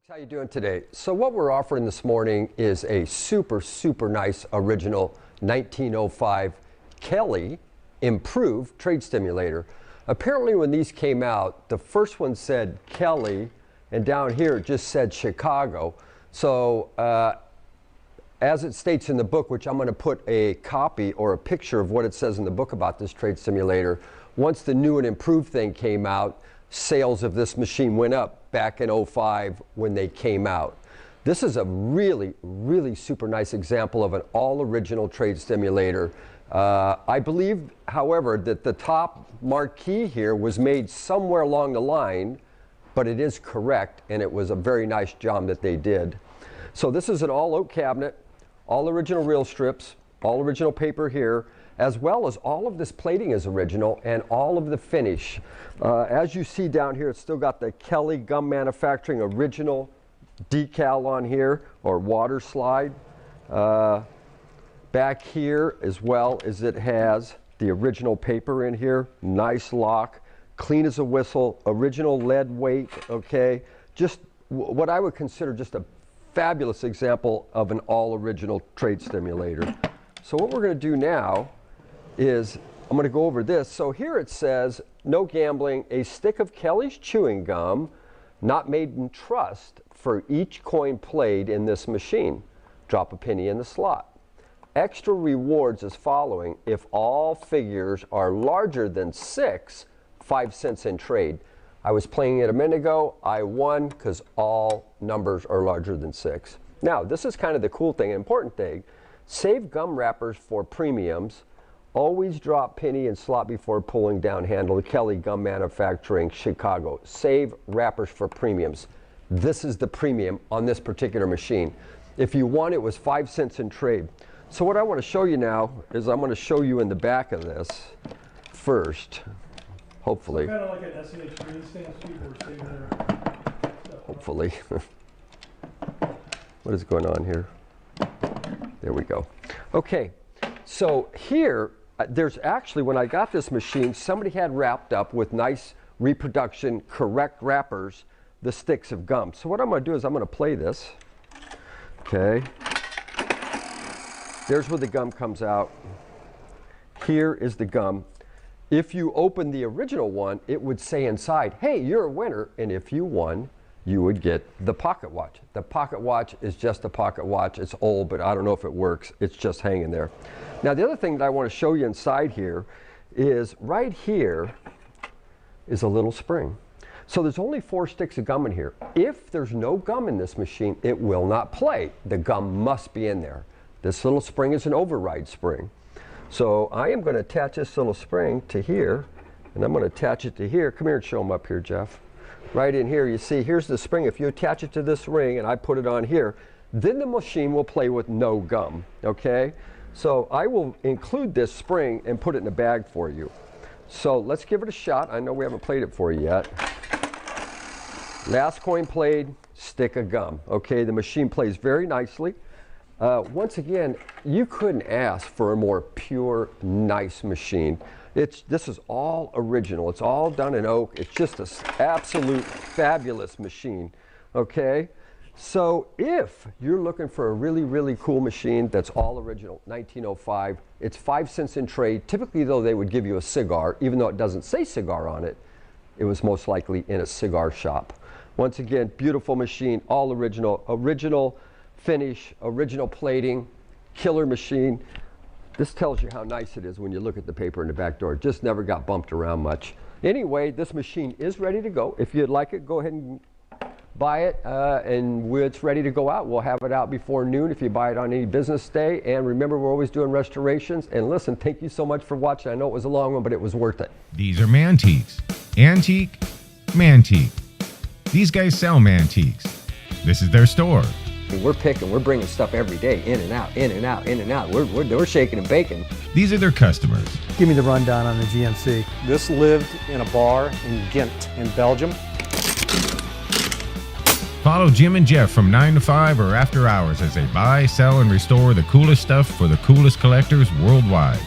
How you doing today? So what we're offering this morning is a super nice original 1905 Kelly improved trade stimulator. Apparently when these came out, the first one said Kelly and down here it just said Chicago. So as it states in the book, which I'm going to put a copy or a picture of what it says in the book about this trade stimulator, once the new and improved thing came out, sales of this machine went up back in 05 when they came out. This is a really super nice example of an all original trade stimulator. I believe, however, that the top marquee here was made somewhere along the line, but it is correct, and it was a very nice job that they did. So this is an all oak cabinet, all original reel strips, all original paper here, as well as all of this plating is original and all of the finish. As you see down here, it's still got the Kelly Gum Manufacturing original decal on here, or water slide. Back here as well as it has the original paper in here, nice lock, clean as a whistle, original lead weight, okay? Just what I would consider just a fabulous example of an all original trade stimulator. So what we're gonna do now is I'm going to go over this. So here it says, no gambling, a stick of Kelly's chewing gum, not made in trust, for each coin played in this machine. Drop a penny in the slot. Extra rewards as following: if all figures are larger than 6, 5 cents in trade. I was playing it a minute ago. I won because all numbers are larger than 6. Now, this is kind of the cool thing, important thing. Save gum wrappers for premiums. Always drop penny and slot before pulling down handle. Kelly Gum Manufacturing, Chicago. Save wrappers for premiums. This is the premium on this particular machine. If you won, it was 5 cents in trade. So what I want to show you now is I'm going to show you in the back of this first, hopefully. Kind of like an SH green stamp people were saving their hopefully. What is going on here? There we go. Okay, so here, there's actually, when I got this machine, somebody had wrapped up with nice reproduction, correct wrappers, the sticks of gum. So what I'm going to do is I'm going to play this. Okay. There's where the gum comes out. Here is the gum. If you open the original one, it would say inside, hey, you're a winner. And if you won, you would get the pocket watch. The pocket watch is just a pocket watch. It's old, but I don't know if it works. It's just hanging there. Now, the other thing that I want to show you inside here is right here is a little spring. So there's only 4 sticks of gum in here. If there's no gum in this machine, it will not play. The gum must be in there. This little spring is an override spring. So I am going to attach this little spring to here, and I'm going to attach it to here. Come here and show them up here, Jeff. Right in here, you see, here's the spring. If you attach it to this ring and I put it on here, then the machine will play with no gum, okay? So I will include this spring and put it in a bag for you. So let's give it a shot. I know we haven't played it for you yet. Last coin played, stick of gum. Okay, the machine plays very nicely. Once again, you couldn't ask for a more pure, nice machine. This is all original. It's all done in oak. It's just an absolute fabulous machine, okay? So if you're looking for a really cool machine that's all original, 1905, it's 5 cents in trade. Typically, though, they would give you a cigar. Even though it doesn't say cigar on it, it was most likely in a cigar shop. Once again, beautiful machine, all original, original finish, original plating, killer machine. This tells you how nice it is when you look at the paper in the back door. It just never got bumped around much. Anyway, this machine is ready to go. If you'd like it, go ahead and buy it, and when it's ready to go out, we'll have it out before noon if you buy it on any business day. And remember, we're always doing restorations. And listen, thank you so much for watching. I know it was a long one, but it was worth it. These are Mantiques. Antique, Mantique. These guys sell Mantiques. This is their store. We're bringing stuff every day, in and out, in and out, in and out. We're shaking and baking. These are their customers. Give me the rundown on the GMC. This lived in a bar in Ghent in Belgium. Follow Jim and Jeff from 9 to 5 or after hours as they buy, sell, and restore the coolest stuff for the coolest collectors worldwide.